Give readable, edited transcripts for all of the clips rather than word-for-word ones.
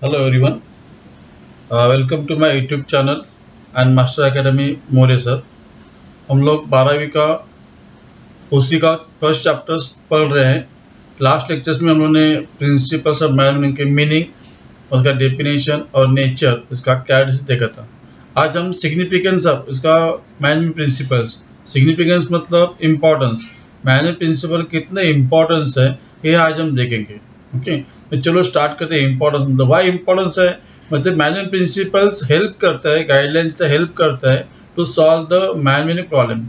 Hello everyone, welcome to my YouTube channel and master academy More sir. हम लोग 12वीं का उसी का फर्स्ट चैप्टर्स पढ़ रहे हैं। लास्ट लेक्चर्स में हम लोगों ने प्रिंसिपल्स ऑफ मैनेजमेंट के मीनिंग, उसका डेफिनेशन और नेचर, इसका कैरेक्टरिस्टिक्स देखा था। आज हम सिग्निफिकेंस ऑफ इसका मैनेजमेंट प्रिंसिपल्स, सिग्निफिकेंस मतलब इम्पोर्टेंस, मैनेजमेंट प्रिंसिपल कितने इम्पोर्टेंस है ये आज हम देखेंगे। ओके, तो चलो स्टार्ट करते हैं। इम्पोर्टेंस मतलब वाई इम्पोर्टेंस है, मतलब मैनेजमेंट प्रिंसिपल्स हेल्प करता है, गाइडलाइंस से हेल्प करता है to solve the management problem.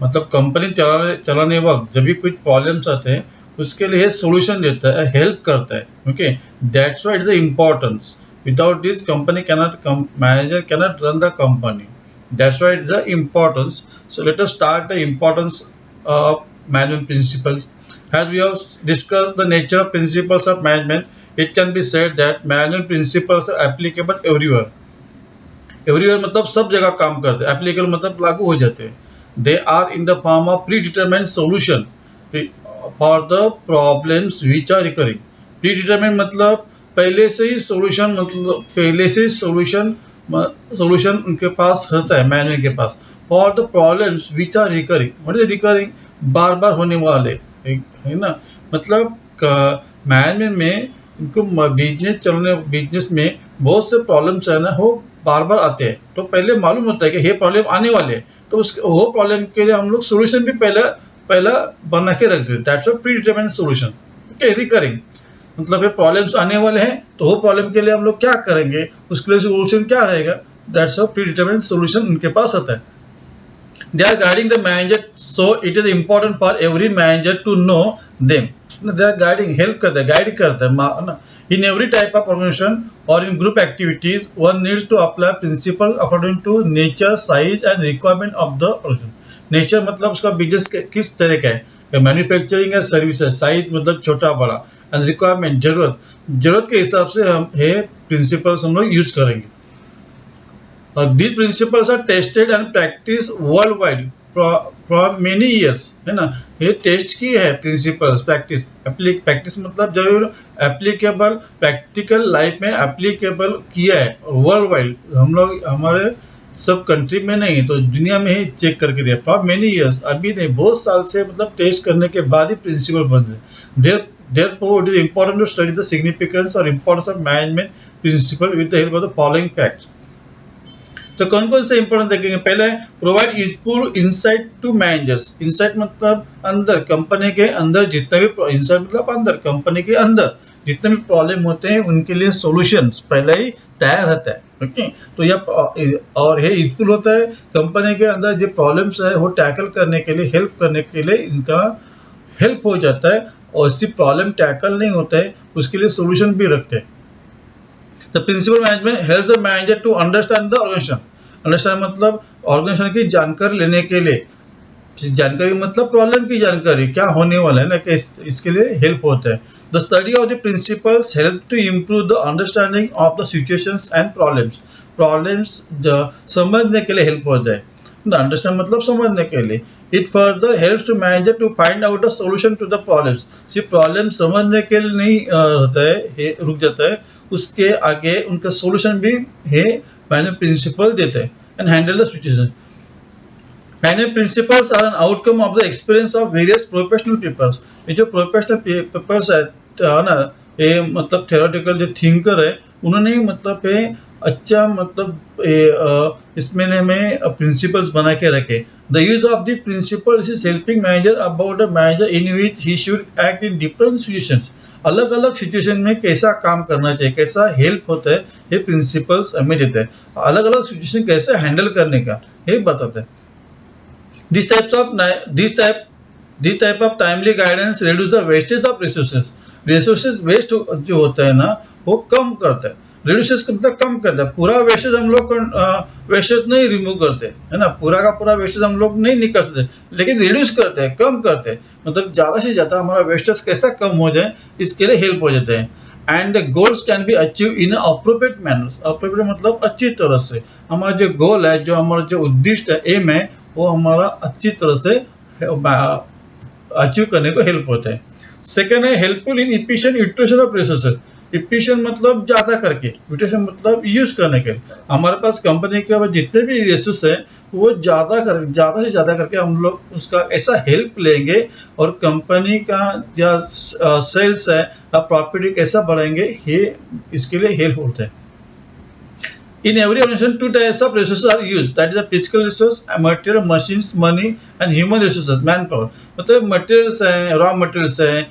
मतलब कंपनी चलाने वक्त जब भी कुछ प्रॉब्लम्स आते हैं उसके लिए सोल्यूशन देता है, हेल्प करता है। Okay, that's why it is the importance. Without this company cannot, manager cannot run the company. That's why it's the importance. So let us start the importance of management principles. As we have discussed the nature of principles of management, it can be said that management principles are applicable everywhere. Everywhere मतलब सब जगह काम करते हैं, applicable मतलब लागू हो जाते हैं। They are in the form of predetermined solution for the problems which are recurring. Predetermined मतलब पहले से ही solution, मतलब पहले से सोल्यूशन उनके पास रहता है, मैनेजर के पास। For the problems which are recurring, मतलब रिकरिंग बार बार होने वाले है ना। मतलब मैनेजमेंट में इनको बिजनेस में बहुत से प्रॉब्लम्स है ना, वो बार बार आते हैं। तो पहले मालूम होता है कि ये प्रॉब्लम आने वाले हैं, तो उसके वो प्रॉब्लम के लिए हम लोग सोल्यूशन भी पहला बना के रख देते। That's a pre determined solution. Okay, recurring मतलब ये प्रॉब्लम्स आने वाले हैं, तो वो प्रॉब्लम के लिए हम लोग क्या करेंगे, उसके लिए सोल्यूशन क्या रहेगा। दैट्स अ प्रीडिटरमाइंड सोल्यूशन उनके पास आता है। They are guiding the manager, so it is important for every manager to know them. They are guiding, help करता है, गाइड करता है ना। In every type of organisation और in group activities one needs to apply principle according to nature, size and requirement of the organisation. Nature मतलब उसका business किस तरह का है, मैन्युफैक्चरिंग या सर्विस है। साइज मतलब छोटा बड़ा, एंड रिक्वायरमेंट जरूरत के हिसाब से हम ये प्रिंसिपल्स हम लोग यूज करेंगे। These principles are tested and practiced worldwide for many years, है ना। ये टेस्ट की है प्रिंसिपल्स, प्रैक्टिस मतलब जब एप्लीकेबल, प्रैक्टिकल लाइफ में एप्लीकेबल किया है वर्ल्ड वाइड। हम लोग हमारे सब कंट्री में नहीं तो दुनिया में ही चेक करके दिया फॉर मेनी ईयर्स, अभी नहीं बहुत साल से, मतलब टेस्ट करने के बाद ही प्रिंसिपल बन रहे। Therefore, it is important to study the significance or importance of management principle with the help of the following facts. तो कौन कौन से इंपॉर्टेंट देखेंगे। पहले provide useful insight to managers. Insight मतलब अंदर, कंपनी के अंदर जितने भी, इंसाइट मतलब अंदर, कंपनी के अंदर जितने भी प्रॉब्लम होते हैं उनके लिए सॉल्यूशंस पहले ही तैयार रहता है। ओके, तो यह और ये यूजफुल होता है कंपनी के अंदर जो प्रॉब्लम्स है वो टैकल करने के लिए, हेल्प करने के लिए इनका हेल्प हो जाता है। और सिर्फ प्रॉब्लम टैकल नहीं होता है, उसके लिए सॉल्यूशन भी रखते हैं। The principal management helps the manager to understand the organization. Understand मतलब ऑर्गेनाइजेशन की जानकारी लेने के लिए, जानकारी मतलब प्रॉब्लम की जानकारी, क्या होने वाला है ना, कि इसके लिए हेल्प होता है। The study of the principles help to improve the understanding of the situations and problems समझने के लिए हेल्प होता है। अंडरस्टैंड मतलब समझने के लिए। It further helps to manager to find out the solution to the problems. सिर्फ प्रॉब्लम समझने के लिए नहीं रहता है, रुक जाता है, उसके आगे उनका सॉल्यूशन भी है मैनेजमेंट प्रिंसिपल देते हैं। And handle the situation. Management principles are an outcome of the experience of various professional peoples. ये जो प्रोफेशनल पीपल्स है ना, ये मतलब थ्योरेटिकल जो थिंकर है, उन्होंने मतलब ये अच्छा मतलब इसमें में प्रिंसिपल्स बना के रखे। The use of this principles is helping manager about a manager in which he should act in different situations. अलग अलग सिचुएशन में कैसा काम करना चाहिए, कैसा हेल्प होता है, ये प्रिंसिपल्स हमें देते हैं। अलग अलग सिचुएशन कैसे हैंडल करने का ये बताते हैं। This type of timely guidance reduce the wastage of resources. Resources waste जो होता है ना, वो कम करता है। रिड्यूसेस मतलब कम करता है। पूरा वेस्टेज हम लोग वेस्टेज नहीं रिमूव करते है ना, पूरा का पूरा वेस्टेज हम लोग नहीं निकाल सकते, लेकिन रिड्यूस करते हैं, कम करते हैं। मतलब ज्यादा से ज्यादा हमारा वेस्टेज कैसा कम हो जाए, इसके लिए हेल्प हो जाते हैं। And the goals can be achieve in appropriate manners. Appropriate मतलब अच्छी तरह से। हमारा जो गोल है, जो हमारा जो उद्देश्य है, एम है, वो हमारा अच्छी तरह से अचीव करने को हेल्प होता है। सेकेंड है helpful in efficient utilisation of resources. Efficient मतलब ज़्यादा करके, यूटिलाइजेशन मतलब यूज करने के। हमारे पास कंपनी के जितने भी रिसोर्स हैं वो ज़्यादा से ज़्यादा करके हम लोग उसका ऐसा हेल्प लेंगे और कंपनी का जो सेल्स है प्रॉफिट कैसा बढ़ाएंगे, ये इसके लिए हेल्प होते हैं। In every organization, two types of resources are used. That is the physical resource, material, machines, money, and human resources, manpower. मतलब materials हैं, raw materials हैं,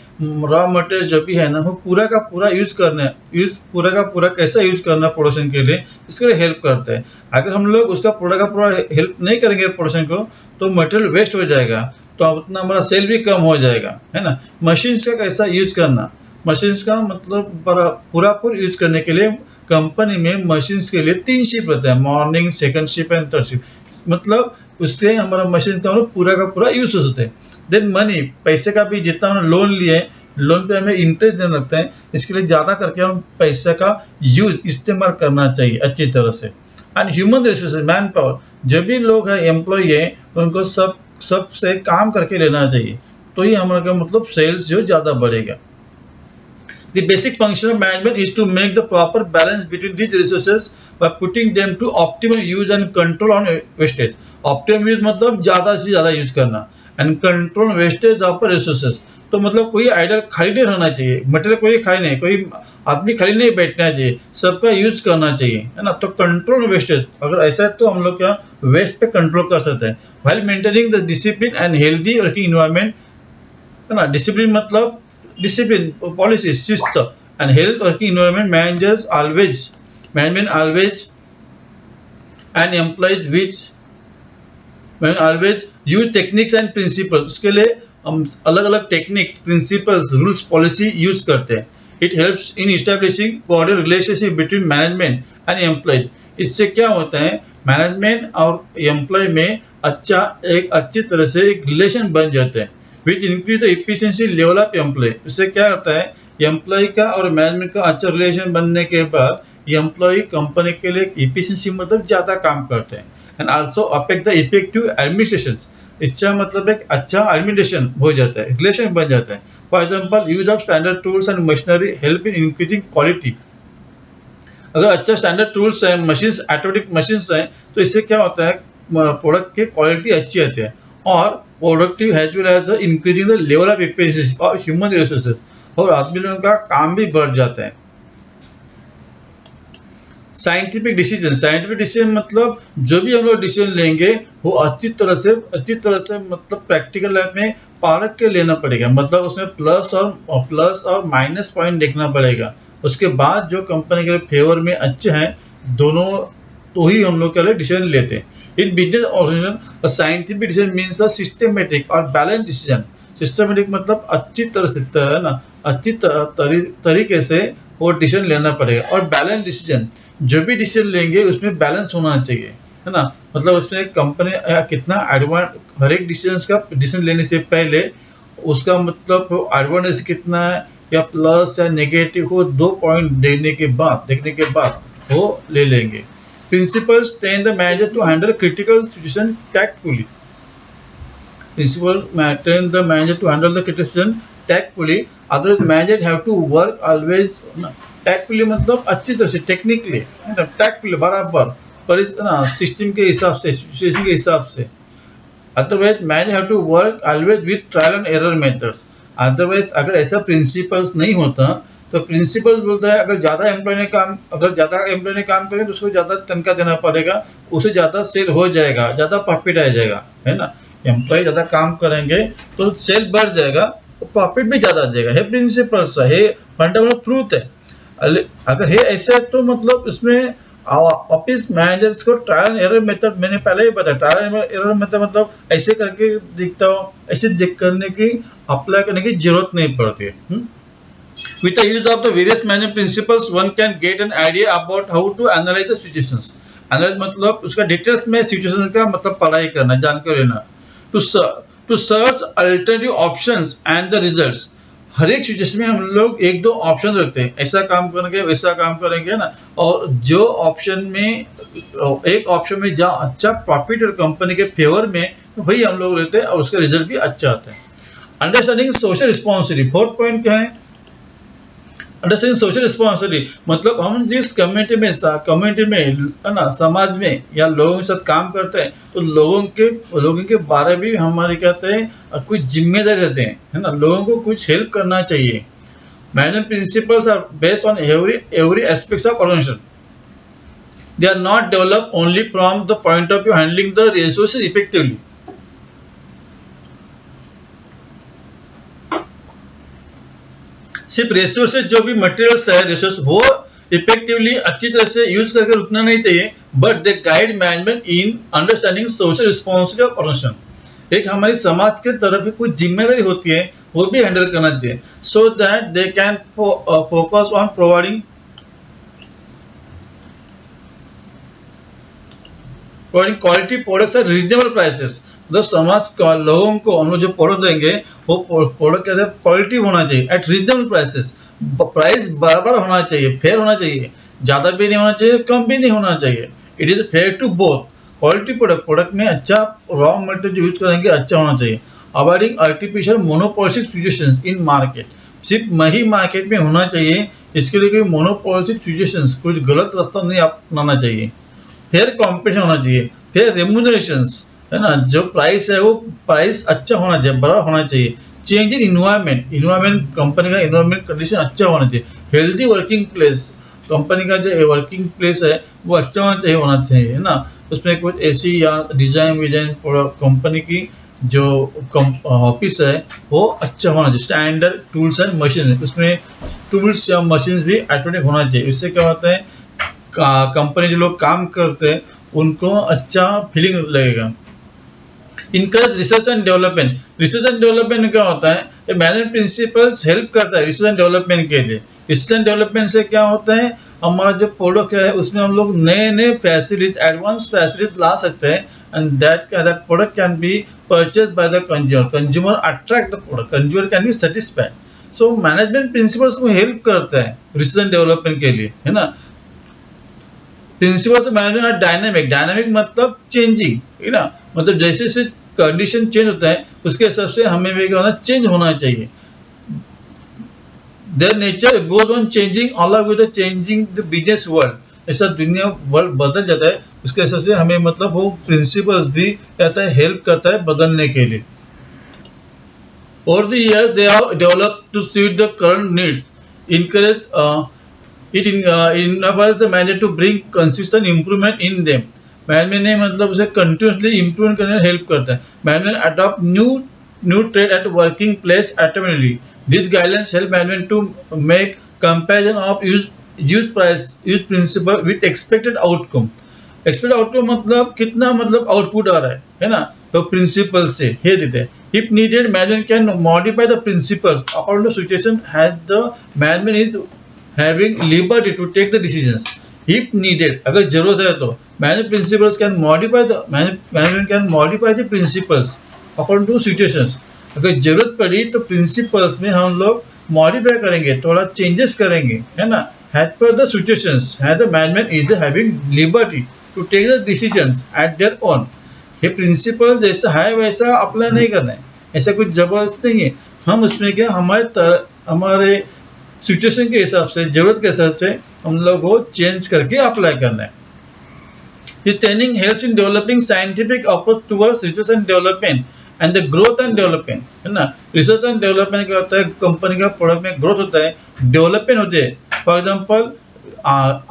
raw materials जो भी है ना वो पूरा का पूरा यूज करना है, पूरा का पूरा कैसा यूज करना प्रोडक्शन के लिए, इसके लिए हेल्प करते हैं। अगर हम लोग उसका पूरा का पूरा हेल्प नहीं करेंगे प्रोडक्शन को तो मटेरियल वेस्ट हो जाएगा, तो उतना हमारा सेल भी कम हो जाएगा, है ना। मशीन्स का कैसा यूज करना, मशीन्स का मतलब पूरा यूज करने के लिए कंपनी में मशीन्स के लिए 3 शिफ्ट रहते हैं, morning, second shift and third shift. मतलब उससे हमारा मशीन का पूरा यूज होते हैं। देन मनी, पैसे का भी जितना हम लोन लिए, लोन पे हमें इंटरेस्ट देना लगता है, इसके लिए ज़्यादा करके हम पैसे का यूज इस्तेमाल करना चाहिए अच्छी तरह से। And human resources, man power, जो भी लोग हैं एम्प्लॉय है उनको सबसे काम करके लेना चाहिए, तो ये हमारा मतलब सेल्स जो ज़्यादा बढ़ेगा। The basic function of management is to make the proper balance between these resources by putting them to optimum use and control on wastage. Optimum use मतलब ज़्यादा से ज़्यादा यूज करना, and control wastage of resources। तो मतलब कोई idol खाली नहीं रहना चाहिए, मटेरियल कोई खाली नहीं, कोई आदमी खाली नहीं बैठना चाहिए, सबका यूज करना चाहिए, है ना। तो कंट्रोल वेस्टेज, अगर ऐसा है तो हम लोग क्या वेस्ट पे कंट्रोल कर सकते हैं। while maintaining the discipline and healthy working environment, है ना। डिसिप्लिन मतलब discipline, policy, system, and health working environment, management always and employees which always use techniques and principles। उसके लिए हम अलग अलग techniques, principles, rules, policy use करते हैं। It helps in establishing coordinated relationship between management and employees. इससे क्या होता है, मैनेजमेंट और एम्प्लॉय में एक अच्छी तरह से एक रिलेशन बन जाते हैं, which increase the efficiency level of employee। इससे क्या होता है, एम्प्लॉय का और मैनेजमेंट का अच्छा रिलेशन बनने के बाद एम्प्लॉय कंपनी के लिए इफिशिएंसी मतलब ज़्यादा काम करते हैं। And also affect the effective administration. इसका मतलब एक अच्छा एडमिनिस्ट्रेशन हो जाता है, रिलेशन बन जाता है। For example, use of standard tools and machinery help in increasing quality. अगर अच्छा स्टैंडर्ड टूल्स है, मशीन्स, ऑटोमेटिक मशीन्स हैं, तो इससे क्या होता है, प्रोडक्ट की क्वालिटी अच्छी आती है और productive as well as increasing the level of efficiency और ह्यूमन रिसोर्सेज, और आदमी लोगों का काम भी बढ़ जाता है। साइंटिफिक डिसीजन मतलब जो भी हम लोग डिसीजन लेंगे वो अच्छी तरह से मतलब प्रैक्टिकल लाइफ में पारख के लेना पड़ेगा। मतलब उसमें प्लस और माइनस पॉइंट देखना पड़ेगा। उसके बाद जो कंपनी के फेवर में अच्छे हैं दोनों, तो ही हम लोग के लिए डिसीजन लेते हैं। In business organisation scientific decision means a systematic और बैलेंस डिसीजन। सिस्टमेटिक मतलब अच्छी तरह से, है ना, अच्छी तरीके से वो डिसीजन लेना पड़ेगा। और बैलेंस डिसीजन, जो भी डिसीजन लेंगे उसमें बैलेंस होना चाहिए, है ना। मतलब उसमें कंपनी कितना एडवांस, हर एक डिसीजन लेने से पहले उसका मतलब एडवांटेज कितना है या प्लस या नेगेटिव हो, 2 पॉइंट देखने के बाद वो ले लेंगे। Principles train the manager to handle critical situation tactfully. Otherwise, manager have to work always tactfully मतलब अच्छी तरह से, टेक्निकली, tactfully बराबर पर सिस्टम के हिसाब से, सिचुएशन के हिसाब से। Otherwise, manager have to work always with trial and error methods. Otherwise, अगर ऐसा प्रिंसिपल्स नहीं होता तो प्रिंसिपल बोलता है अगर ज़्यादा एम्प्लॉय ने काम करें तो उसको ज़्यादा तनख्वाह देना पड़ेगा, उसे ज़्यादा सेल हो जाएगा, ज़्यादा प्रॉफिट आ जाएगा, है ना। एम्प्लॉय ज़्यादा काम करेंगे तो सेल बढ़ जाएगा, तो प्रॉफिट भी ज़्यादा आ जाएगा। ये प्रिंसिपल्स है, फंडामेंटल ट्रूथ है। अगर ये ऐसा है तो मतलब उसमें ऑफिस मैनेजर्स को ट्रायल एंड एरर मेथड, मैंने पहले ही बताया, ट्रायल एंड एरर मेथड मतलब ऐसे करके दिखता हो, ऐसे देख करने की अप्लाई करने की जरूरत नहीं पड़ती है। With the use of the various management principles, one can get an idea about how to analyze the situations. Analyze मतलब उसका डिटेल्स में सिचुएशन का मतलब पढ़ाई करना, जानकारी लेना। To search alternative options and the results. हर एक सिचुएशन में हम लोग 1-2 ऑप्शन रखते हैं, ऐसा काम करेंगे, वैसा काम करेंगे ना, और जो ऑप्शन में, एक ऑप्शन में जहाँ अच्छा प्रॉफिट और कंपनी के फेवर में, वही हम लोग लेते हैं और उसका रिजल्ट भी अच्छा आता है। Understanding social responsibility, 4th point क्या है, अंडरस्टैंडिंग सोशल रिस्पॉन्सिबिलिटी मतलब हम जिस कम्युनिटी में है ना, समाज में या लोगों के साथ काम करते हैं तो लोगों के बारे में भी हमारे कहते हैं कुछ जिम्मेदारी रहते हैं, है ना, लोगों को कुछ हेल्प करना चाहिए। Management principles are based on every aspects of organisation. They are not developed only from the point of view handling the resources effectively. सिर्फ रिसोर्सेज जो भी मटेरियल्स है रिसोर्स वो इफेक्टिवली अच्छी तरह से यूज करके रुकना नहीं चाहिए, but they guide management in understanding social responsibility of organisation. एक हमारी समाज के तरफ भी कुछ जिम्मेदारी होती है वो भी हैंडल करना चाहिए, so that they can focus on providing quality products at reasonable prices. मतलब समाज लोगों को हम लोग जो प्रोडक्ट देंगे वो प्रोडक्ट कहते हैं क्वालिटी होना चाहिए एट रीजनेबल प्राइसेस। प्राइस बराबर होना चाहिए, फेयर होना चाहिए, ज़्यादा भी नहीं होना चाहिए, कम भी नहीं होना चाहिए। It is fair to both. Quality product में अच्छा रॉ मटेरियल जो यूज करेंगे अच्छा होना चाहिए। Avoiding artificial monopolistic situations in market, सिर्फ वही मार्केट में होना चाहिए, इसके लिए कोई मोनोपोलिस्टिक सिचुएशंस कुछ गलत रास्ता नहीं अपनाना चाहिए। फेयर कॉम्पिटिशन होना चाहिए, फेयर रेम्यूनरेशंस, है ना, जो प्राइस है वो प्राइस अच्छा होना चाहिए, बड़ा होना चाहिए। चेंज इन इन्वायरमेंट कंपनी का इन्वायरमेंट कंडीशन अच्छा होना चाहिए। हेल्दी वर्किंग प्लेस, कंपनी का जो वर्किंग प्लेस है वो अच्छा होना चाहिए, है ना, उसमें कुछ ऐसी या डिजाइन कंपनी की जो ऑफिस है वो अच्छा होना चाहिए। स्टैंडर्ड टूल्स एंड मशीन, उसमें टूल्स या मशीन भी ऑटोमेटिक होना चाहिए। इससे क्या होता है कंपनी जो लोग काम करते हैं उनको अच्छा फीलिंग लगेगा। Encourage research and development, research and development क्या होता है, मैनेजमेंट प्रिंसिपल्स हेल्प करता है रिसर्च एंड डेवलपमेंट के लिए। रिसर्च एंड डेवलपमेंट से क्या होता है, हमारा जो प्रोडक्ट है उसमें हम लोग नए फैसिलिटीज, एडवांस फैसिलिटीज ला सकते हैं, and that product can be purchase by the consumer attract the product, consumer can be satisfied. So management principles को हेल्प करता है रिसर्च एंड डेवलपमेंट के लिए, है ना। Principles of management are dynamic मतलब चेंजिंग, है ना, मतलब जैसे जैसे कंडीशन चेंज होता है उसके हिसाब से हमें भी क्या होना चेंज होना चाहिए। Their nature goes on changing along with the changing the business world. ऐसा दुनिया वर्ल्ड बदल जाता है उसके हिसाब से हमें मतलब वो प्रिंसिपल्स भी कहता है हेल्प करता है बदलने के लिए। Over the years they have developed to suit the current needs, encourage it enables the manager to bring consistent improvement in them। Management ने मतलब उसे कंटिन्यूसली इम्प्रूव करने में हेल्प करता है। Management adopt new trade at working place automatically. This guidelines help management to make comparison of use principle with expected outcome. Expected outcome मतलब कितना मतलब आउटपुट आ रहा है ना, तो प्रिंसिपल से हे देते हैं। If needed management can modify the principle according to situation, has the management is having liberty to take the decisions if needed। अगर जरूरत है तो management principles can modify the management can modify the principles according to situations। अगर जरूरत पड़ी तो principles में हम लोग मॉडिफाई करेंगे, थोड़ा चेंजेस करेंगे, है ना, as per the situations। the management is having liberty to take the decisions at their own। ये प्रिंसिपल जैसा है वैसा अप्लाई नहीं करना है, ऐसा कुछ जबरदस्त नहीं है। हम उसमें क्या हमारे सिचुएशन के हिसाब से, जरूरत के हिसाब से हम लोग को चेंज करके अप्लाई करना है। This training helps in developing scientific approach towards research and development and the growth and development, है ना। रिसर्च एंड डेवलपमेंट क्या होता है, कंपनी का प्रोडक्ट में ग्रोथ होता है, डेवलपमेंट होते हैं। For example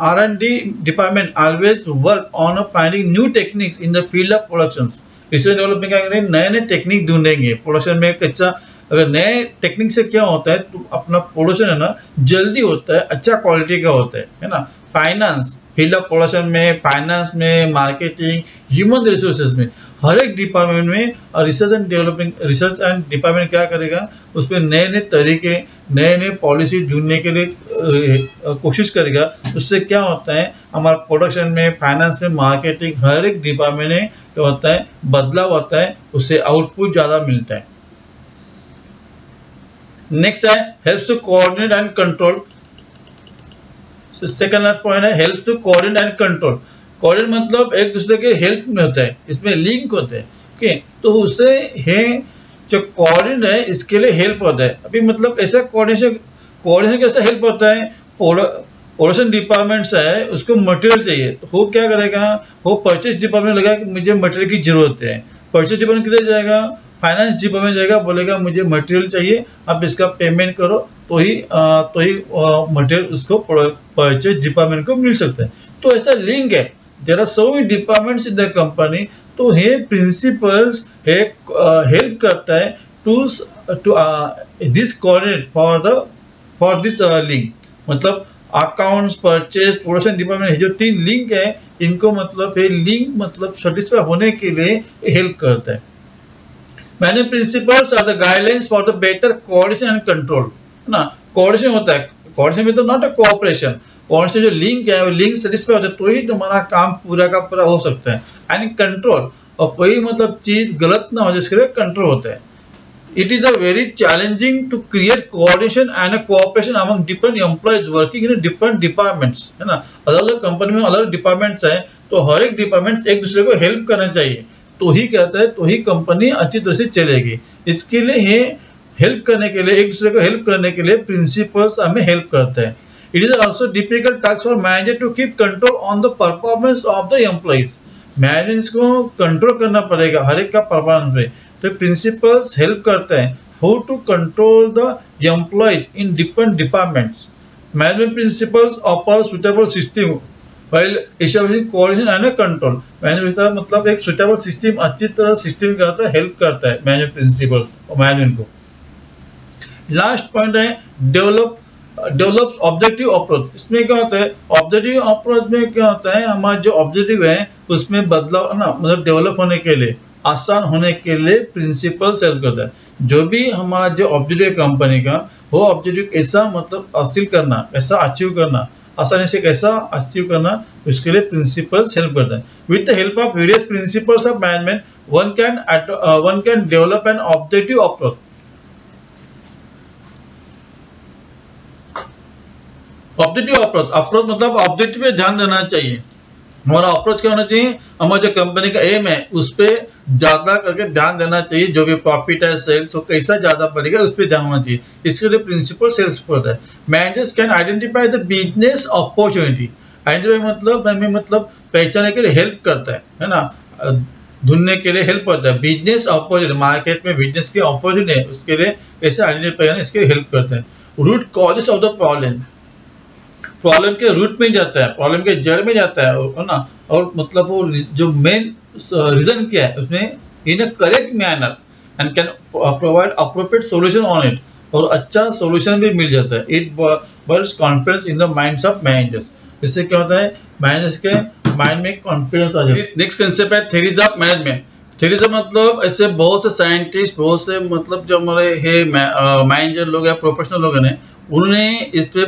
R&D department always work on finding new techniques in the field of production. Research development क्या करेंगे, नए टेक्निक ढूंढेंगे प्रोडक्शन में। कच्चा अगर नए टेक्निक से क्या होता है तो अपना प्रोडक्शन है ना जल्दी होता है, अच्छा क्वालिटी का होता है ना। फाइनेंस, फील्ड ऑफ प्रोडक्शन में, फाइनेंस में, मार्केटिंग, ह्यूमन रिसोर्सेज में, हर एक डिपार्टमेंट में। और रिसर्च एंड डिपार्टमेंट क्या करेगा, उसमें नए नए तरीके, नए नए पॉलिसी ढूंढने के लिए कोशिश करेगा। उससे क्या होता है, हमारा प्रोडक्शन में, फाइनेंस में, मार्केटिंग, हर एक डिपार्टमेंट में क्या होता है, बदलाव होता है, उससे आउटपुट ज़्यादा मिलता है। नेक्स्ट है helps to coordinate and control. Second last point है help to coordinate and control. Coordinate मतलब एक दूसरे के हेल्प में होता है, इसमें लिंक होते हैं, ओके। तो उससे है जो कोऑर्डिनेट है इसके लिए हेल्प होता है। अभी मतलब ऐसा कोऑर्डिनेशन कोऑर्डिनेशन कैसे हेल्प होता है? प्रोडक्शन डिपार्टमेंट्स है, उसको मटेरियल चाहिए तो वो क्या करेगा, वो परचेज डिपार्टमेंट लगा कि मुझे मटेरियल की जरूरत है। परचेज डिपार्टमेंट किधर जाएगा? फाइनेंस डिपार्टमेंट जाएगा, बोलेगा मुझे मटेरियल चाहिए, आप इसका पेमेंट करो तो ही मटेरियल उसको परचेज डिपार्टमेंट को मिल सकता है। तो ऐसा लिंक है, there are so many departments in the company. तो ये प्रिंसिपल्स हेल्प करता है to this coordinate for this link. मतलब अकाउंट्स, परचेज, प्रोडक्शन डिपार्टमेंट जो 3 लिंक है, इनको मतलब ये लिंक मतलब सेटिस्फाई होने के लिए हेल्प करता है। Management principles are the guidelines for the better coordination and control, है ना। कोऑर्डिनेशन होता है, कोऑर्डिनेशन में तो नॉट अ कोऑपरेशन, कोऑर्डिनेशन जो लिंक है वो लिंक सेटिस्फाई होता है तो ही तुम्हारा काम पूरा का पूरा हो सकता है। एंड कंट्रोल, और कोई मतलब चीज गलत ना हो जिसके लिए कंट्रोल होता है। It is a very challenging to create coordination and a cooperation among different employees working in different departments, है ना। अलग अलग कंपनी में अलग अलग डिपार्टमेंट्स हैं, तो हर एक डिपार्टमेंट्स एक दूसरे को हेल्प करना चाहिए, तो ही कहता है तो ही कंपनी अच्छी तरह से चलेगी। इसके लिए ये हेल्प करने के लिए, एक दूसरे को हेल्प करने के लिए प्रिंसिपल्स हमें हेल्प करते हैं। It is also difficult task for manager to keep control on the performance of the employees. Manager को कंट्रोल करना पड़ेगा हर एक का परफॉर्मेंस पे, तो प्रिंसिपल्स हेल्प करते हैं how to control the employ in different departments. Management principles offer suitable system while establishing coordination and control. Management मतलब एक सुटेबल सिस्टम, अच्छी तरह सिस्टम करता है, हेल्प करता है मैनेजमेंट प्रिंसिपल्स मैनेजमेंट को। लास्ट पॉइंट है डेवलप ऑब्जेक्टिव अप्रोच। इसमें क्या होता है, ऑब्जेक्टिव अप्रोच में क्या होता है, हमारा जो ऑब्जेक्टिव है उसमें बदलाव ना, मतलब डेवलप होने के लिए, आसान होने के लिए प्रिंसिपल हेल्प करता है। जो भी हमारा जो ऑब्जेक्टिव है कंपनी का, वो ऑब्जेक्टिव कैसा मतलब हासिल करना, कैसा अचीव करना, आसानी से कैसा अचीव करना, उसके लिए प्रिंसिपल्स हेल्प करता है। With the help of various principles of management one can develop an objective approach. Objective approach मतलब ऑब्जेक्टिव पे ध्यान देना चाहिए। हमारा अप्रोच क्या होना चाहिए, हमारा जो कंपनी का एम है उस पर ज्यादा करके ध्यान देना चाहिए। जो भी प्रॉफिट है, सेल्स हो, कैसा ज्यादा बढ़ेगा उस पर ध्यान होना चाहिए। इसके लिए प्रिंसिपल सेल्स होता है। Managers can identify the business opportunity. Identify मतलब हमें मतलब पहचानने के लिए हेल्प करता है ना, ढूंढने के लिए हेल्प करता है। बिजनेस अपॉर्चुनिटी, मार्केट में बिजनेस की अपॉर्चुनिटी है उसके लिए कैसे आइडेंटिफाई करना, इसके लिए हेल्प करते हैं। Root causes of the problem के रूट में जाता है, प्रॉब्लम के जड़ में जाता है ना, और मतलब वो जो मेन रीजन क्या है उसमें in a correct manner and can provide appropriate solution on it, और अच्छा सॉल्यूशन भी मिल जाता है। It builds confidence in the minds of managers. इससे क्या होता है, मैनेजर्स के माइंड में कॉन्फिडेंस आ जाता है। नेक्स्ट कंसेप्ट है थ्योरीज ऑफ मैनेजमेंट। थ्योरीज मतलब ऐसे बहुत से साइंटिस्ट, बहुत से मतलब जो हमारे है मैनेजर लोग या प्रोफेशनल लोग हैं, उन्होंने इस पे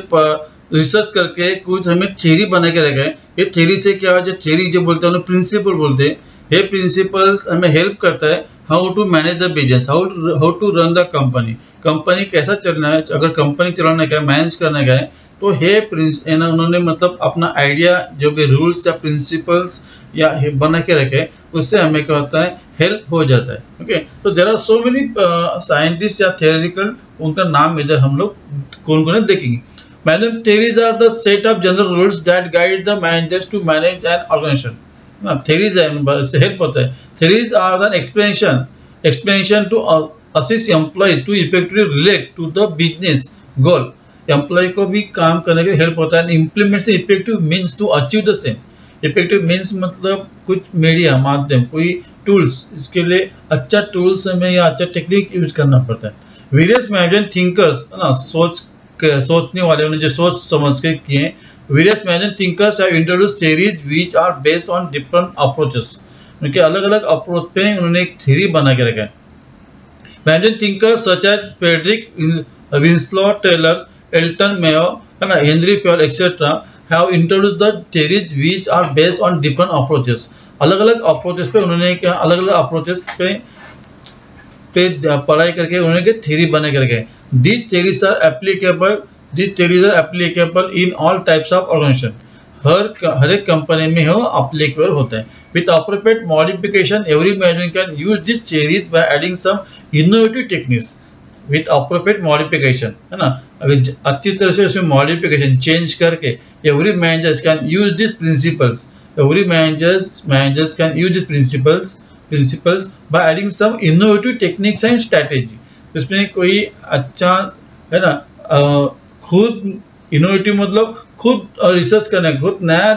रिसर्च करके कुछ हमें थ्योरी बना के रखा है। ये थ्योरी से क्या है, जो थ्योरी जो बोलते हैं प्रिंसिपल बोलते हैं। ये प्रिंसिपल्स हमें हेल्प करता है how to manage the business, how to run the company. Company कैसा चलना है, अगर कंपनी चलाने का है, मैनेज करने का है, तो हे उन्होंने मतलब अपना आइडिया जो भी रूल्स या प्रिंसिपल्स या बना के रखे, उससे हमें क्या होता है, हेल्प हो जाता है। ओके, तो there are so many scientist या थियोरिटिकल, उनका नाम इधर हम लोग कौन कौन देखेंगे। Management theories are the set of general rules that guide the managers to manage an organization. ना theories है, उससे हेल्प होता है। Theories are the explanation to assist employees to effectively relate to the business goal. Employee को भी काम करने के लिए हेल्प होता है। Implement the effective means to achieve the same. Effective means मतलब कुछ मीडिया माध्यम, कोई टूल्स, इसके लिए अच्छा टूल्स हमें या अच्छा टेक्निक यूज करना पड़ता है। Various management thinkers ना सोचने वाले, उन्हें जो सोच समझ के किए। Various management thinkers have introduced theories which are based on different approaches. उनके अलग अलग अप्रोच पे उन्होंने एक थ्योरी बना के रखा है। Management thinkers such as Frederick Winslow Taylor, Elton Mayo, है ना, Henry Fayol etcetera have introduced the theories which are based on different approaches. अलग अलग अप्रोचेस पे उन्होंने क्या, अलग अलग अप्रोचेस पे पढ़ाई करके उन्होंने थ्योरी बना करके। These theories are applicable in all types of organization. हर एक कंपनी में हो applicable होता है। With appropriate modification, every manager can use these theories by adding some innovative techniques. With appropriate modification, है ना। अगर अच्छी तरह से उसमें मॉडिफिकेशन चेंज करके every managers can use this principles, every managers can use this principles by adding some innovative techniques and strategy. इसमें कोई अच्छा, है ना, खुद इनोवेटिव मतलब खुद रिसर्च करना, खुद नया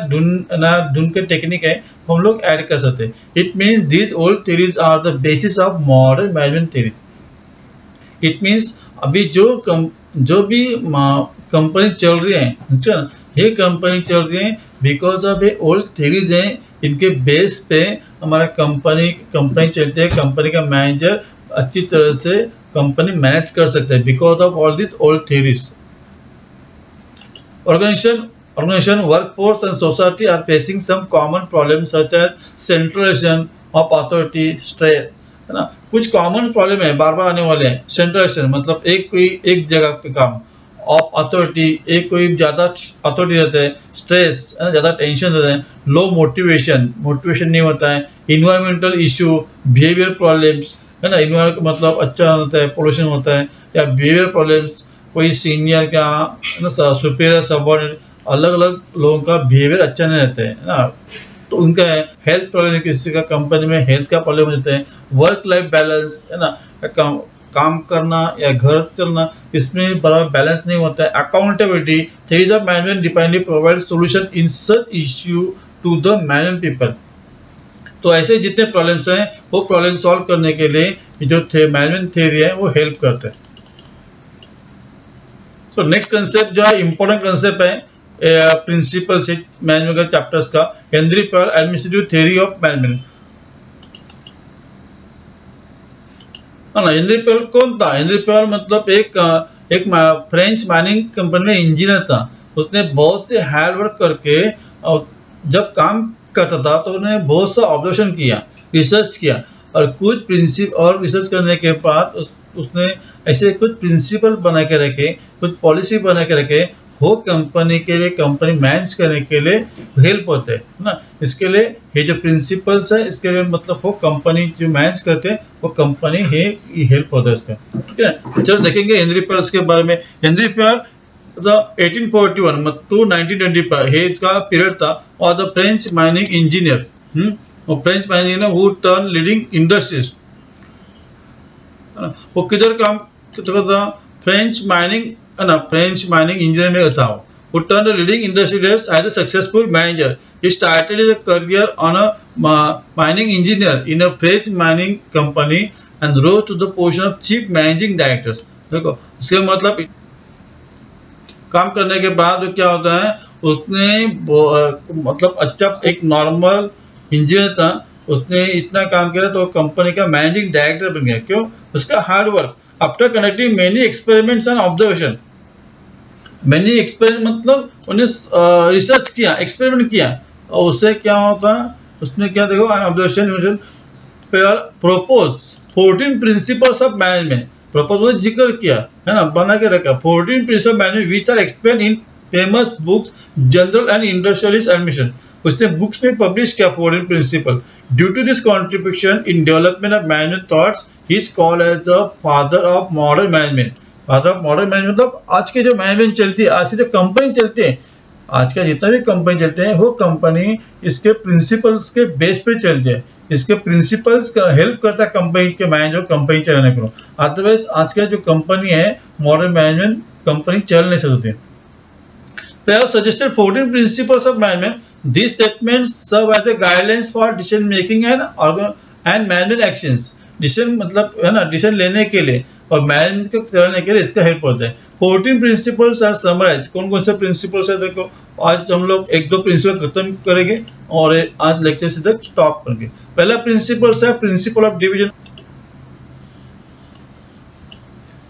ढूंढ के टेक्निक है हम लोग ऐड कर सकते हैं। It means these old theories are the basis of modern management theory. It means अभी जो भी कंपनी चल रही है, अच्छा, ये कंपनी चल रही है बिकॉज ऑफ ये ओल्ड थ्योरीज हैं। इनके बेस पे हमारा कंपनी चलती है, कंपनी का मैनेजर अच्छी तरह से कंपनी मैनेज कर सकता है because of all this old theories. Organization, workforce and society are facing some common problems such as centralization of authority, stress, है ना। कुछ कॉमन प्रॉब्लम है बार बार आने वाले हैं। सेंट्रलाइजेशन मतलब एक जगह पे काम, ऑफ अथॉरिटी, एक कोई ज़्यादा अथॉरिटी रहता है, स्ट्रेस, है ना, ज़्यादा टेंशन रहता है, लो मोटिवेशन नहीं होता है, इन्वायरमेंटल इशू, बिहेवियर प्रॉब्लम्स, है ना। इन्वायरमेंट मतलब अच्छा होता है, पोल्यूशन होता है, या बिहेवियर प्रॉब्लम्स, कोई सीनियर का, है ना, सुपीरियर सबऑर्डिनेट, अलग अलग लोगों का बिहेवियर अच्छा नहीं रहता है ना। तो उनका हेल्थ प्रॉब्लम, किसी का कंपनी में हेल्थ का प्रॉब्लम होता है, वर्क लाइफ बैलेंस, है ना, काम करना या घर चलना, इसमें बराबर बैलेंस नहीं होता है। Accountability, theories of management dependably provide solution in such issue to the management people. तो ऐसे जितने प्रॉब्लम्स हैं वो प्रॉब्लम सॉल्व करने के लिए जो मैनेजमेंट थ्योरी है वो हेल्प करते हैं। तो नेक्स्ट कंसेप्ट जो है इंपॉर्टेंट कंसेप्ट है प्रिंसिपल से मैनेजमेंट का चैप्टर्स का, Henri Fayol administrative theory of management. Henri Fayol कौन था? हेनरी पेवल मतलब एक फ्रेंच माइनिंग कंपनी में इंजीनियर था। उसने बहुत से हार्ड वर्क करके जब काम करता था तो उन्होंने बहुत सा ऑब्जर्वेशन किया, रिसर्च किया, और रिसर्च करने के बाद उसने ऐसे कुछ प्रिंसिपल बना के रखे, कुछ पॉलिसी बना के रखे, वो कंपनी के लिए, कंपनी मैनेज करने के लिए हेल्प होते हैं ना। इसके लिए ये जो प्रिंसिपल्स है, इसके लिए मतलब वो कंपनी जो मैनेज करते हैं वो कंपनी हेल्प होता है इसका, ठीक है। चलो देखेंगे हेनरी पेवल के बारे में। हेनरी पेवल 1841 टू 1920 पर हे का पीरियड था, और द फ्रेंच माइनिंग इंजीनियर, वो French mining who turn leading industries. वो किधर काम करता था? फ्रेंच माइनिंग, है ना, फ्रेंच माइनिंग इंजीनियर में था। वो turn the leading industries as a successful manager. He started his career on a mining engineer in a French mining company and rose to the position of chief managing directors. देखो इसके मतलब काम करने के बाद क्या होता है, उसने मतलब अच्छा एक नॉर्मल इंजीनियर था, उसने इतना काम किया तो कंपनी का मैनेजिंग डायरेक्टर बन गया। क्यों? उसका hard work. After conducting many experiments and observation, many experiment मतलब उन्हें रिसर्च किया, एक्सपेरिमेंट किया, और उससे क्या होता है, उसने क्या देखो observation propose 14 principles of management. Propose जिक्र किया, है ना, बना के रखा 14 principle management which are explain in famous books general and industrialist admission. उसने बुक्स में पब्लिश किया 14 principle. Due to this contribution in development of management thoughts he is called as the father of modern management. Father of modern management मतलब आज की जो management चलती है, आज की जो कंपनी चलती है, आज का जितना भी कंपनी चलते हैं वो कंपनी इसके प्रिंसिपल्स के बेस पे चलती है। इसके प्रिंसिपल्स का हेल्प करता है कंपनी के मैनेजर कंपनी चलाने को। अदरवाइज आज का जो कंपनी है मॉडर्न मैनेजमेंट कंपनी चल नहीं सकती। Pevel suggested 14 principles of management. These statements serve as a guidelines for decision making and management actions. Decision मतलब है ना, डिसीजन लेने के लिए और मैनेजमेंट को करने के लिए इसका हेल्प होता है। 14 प्रिंसिपल्स आर समराइज। कौन कौन से प्रिंसिपल्स है देखो, आज हम लोग एक दो प्रिंसिपल खत्म करेंगे और आज लेक्चर सीधा स्टॉप करेंगे। पहला प्रिंसिपल्स है प्रिंसिपल ऑफ डिवीजन।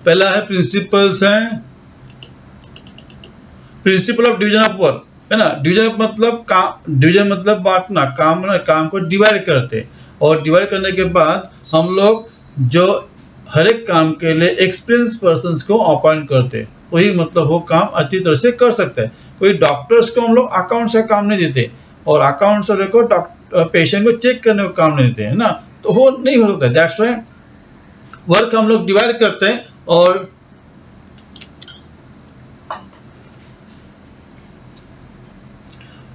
पहला है प्रिंसिपल्स है principle of division of work, है ना। डिवीजन मतलब काम, डिवीजन मतलब बांटना, काम को डिवाइड करते, और डिवाइड करने के बाद हम लोग जो हर एक काम के लिए एक्सपीरियंस पर्सन्स को अपॉइंट करते, वही मतलब वो काम अच्छी तरह से कर सकते हैं। कोई डॉक्टर्स को हम लोग अकाउंट्स का काम नहीं देते, और अकाउंट्स वाले को पेशेंट को चेक करने का काम नहीं देते, है ना, तो वो नहीं हो सकता। दैट्स व्हाई वर्क हम लोग डिवाइड करते हैं और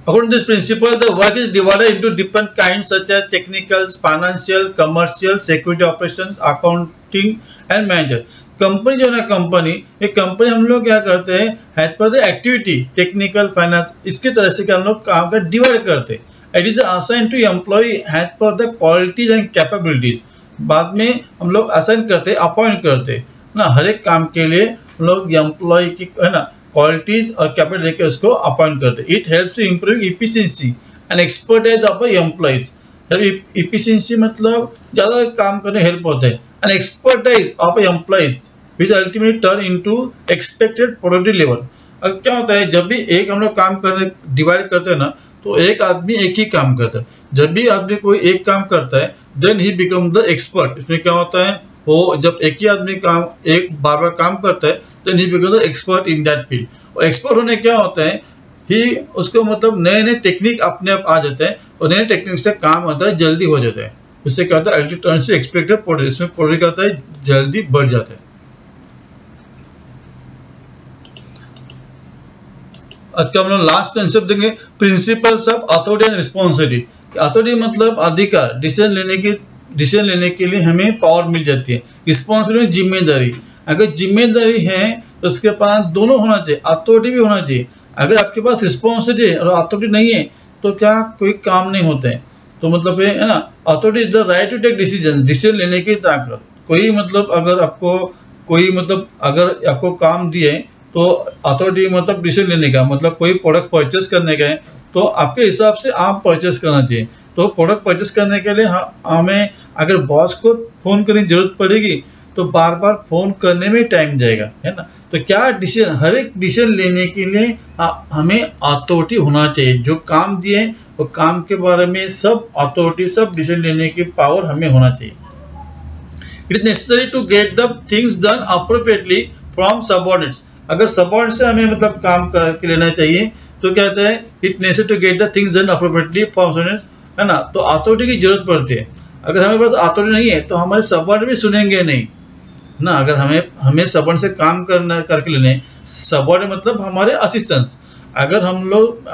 according to this principle, the work is divided into different kinds such as technical, financial, commercial, security operations, accounting and manager. Company जो है ना, कंपनी हम लोग क्या करते हैं, as per the activity, technical, finance, इसके तरह से हम लोग काम का डिवाइड करते हैं. It is assign to employ as per the qualities and capabilities. बाद में हम लोग असाइन करते, अपॉइंट करते ना, हर एक काम के लिए हम लोग एम्प्लॉय की है ना क्वालिटीज और कैपेबिलिटी लेकर उसको अपॉइंट करते. It helps to improve efficiency and expertise of employees. Efficiency मतलब ज्यादा काम करने हेल्प होता है, and expertise of employees which ultimately turn into expected productivity level. अब क्या होता है, जब भी एक हम लोग काम करने डिवाइड करते हैं ना, तो एक आदमी एक ही काम करता है. जब भी आदमी कोई एक काम करता है, then he become the expert. इसमें क्या होता है, वो जब एक ही आदमी काम एक बार बार काम करता है, then he become the expert in that field. और एक्सपर्ट होने क्या होता है, ही उसको मतलब नए नए टेक्निक अपने आप आ जाते हैं, और नए टेक्निक से काम होता है, जल्दी हो जाता है. इससे क्या होता है, ultimately turns to expected product. इसमें प्रोडक्ट क्या होता है, जल्दी बढ़ जाता है. आज का हम लोग लास्ट कंसेप्ट देंगे, principles of authority and responsibility. Authority मतलब अधिकार, डिसीजन लेने के लिए हमें पावर मिल जाती है. रिस्पॉन्सिबिलिटी जिम्मेदारी. अगर जिम्मेदारी है तो उसके पास दोनों होना चाहिए, अथॉरिटी भी होना चाहिए. अगर आपके पास रिस्पॉन्सिबिलिटी और अथॉरिटी नहीं है तो क्या कोई काम नहीं होते हैं. तो मतलब है ना, authority is the right to take decision लेने की ताकत. कोई मतलब अगर आपको काम दिए तो अथॉरिटी मतलब डिसीजन लेने का, मतलब कोई प्रोडक्ट परचेस करने का है तो आपके हिसाब से आप परचेस करना चाहिए. तो प्रोडक्ट परचेस करने के लिए हमें अगर बॉस को फोन करने की जरूरत पड़ेगी तो बार बार फोन करने में टाइम जाएगा, है ना. तो क्या डिसीजन, हर एक डिसीजन लेने के लिए हमें अथॉरिटी होना चाहिए. जो काम दिए वो काम के बारे में सब अथॉरिटी, सब डिसीजन लेने की पावर हमें होना चाहिए. It is necessary to get the things done appropriately from subordinates. अगर सबऑर्डिनेट से हमें मतलब काम करके लेना चाहिए तो क्या कहते हैं, it necessary to get the things done appropriately from subordinates, है ना. तो अथॉरिटी की जरूरत पड़ती है. अगर हमें पास अथॉरिटी नहीं है तो हमारे सबऑर्डिनेट भी सुनेंगे नहीं ना. अगर हमें सबऑर्डिनेट से काम करके लेने, सबऑर्डिनेट मतलब हमारे असिस्टेंट्स. अगर हम लोग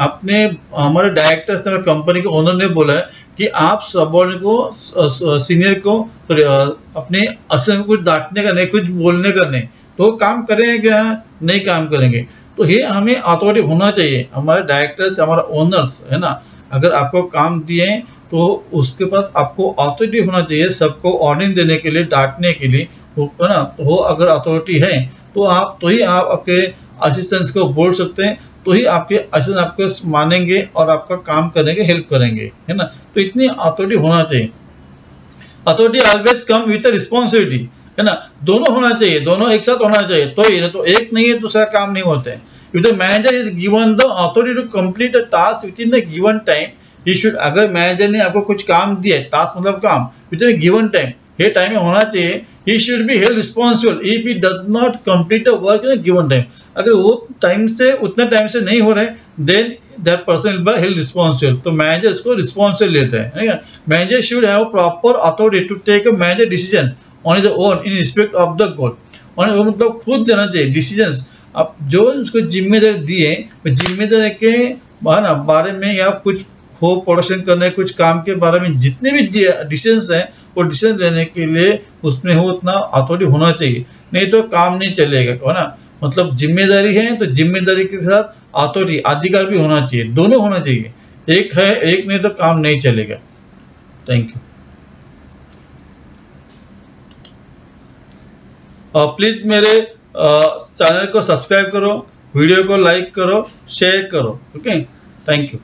हमारे डायरेक्टर्स ने, कंपनी के ओनर ने बोला है कि आप सबऑर्डिनेट को, सीनियर को अपने असिस्टेंट को कुछ डांटने का नहीं, कुछ बोलने का नहीं, तो काम करेंगे क्या, नहीं काम करेंगे. तो ये हमें अथॉरिटी होना चाहिए, हमारे डायरेक्टर्स, हमारा ओनर्स, है ना. अगर आपको काम दिए तो उसके पास आपको अथॉरिटी होना चाहिए, सबको वार्निंग देने के लिए, डांटने के लिए, है ना. तो वो अगर अथॉरिटी है तो ही आप आपके असिस्टेंट्स को बोल सकते हैं, तो ही आपके असिस्टेंट आपको मानेंगे और आपका काम करने के हेल्प करेंगे, है ना. तो इतनी अथॉरिटी होना चाहिए. Authority always come with responsibility, है ना. दोनों होना चाहिए, दोनों एक साथ होना चाहिए. तो ही तो एक नहीं है दूसरा काम नहीं होते हैं. If the manager is given the authority to complete a task within the given time, he should. अगर मैनेजर ने आपको कुछ काम दिया, टास्क मतलब काम, विद इन गिवन टाइम, ये टाइम में होना चाहिए. He should be held responsible if he does not complete the work in given time. अगर वो उतने टाइम से नहीं हो रहे, then that person will be held responsible. तो मैनेजर उसको रिस्पॉन्सिबल लेते हैं. Manager should have proper authority to take a manager decision on his own in respect of the goal. और वो मतलब खुद देना चाहिए डिसीजंस. अब जो उसको जिम्मेदारी दिए, जिम्मेदारी के बारे में या कुछ हो प्रोडक्शन करने, कुछ काम के बारे में जितने भी डिसीजंस हैं, वो डिसीजन लेने के लिए उसमें हो उतना अथॉरिटी होना चाहिए, नहीं तो काम नहीं चलेगा, है ना. मतलब जिम्मेदारी है तो जिम्मेदारी के साथ अथॉरिटी, अधिकार भी होना चाहिए. दोनों होना चाहिए. एक है, एक नहीं तो काम नहीं चलेगा. Thank you. प्लीज मेरे चैनल को सब्सक्राइब करो, वीडियो को लाइक करो, शेयर करो. Okay, thank you.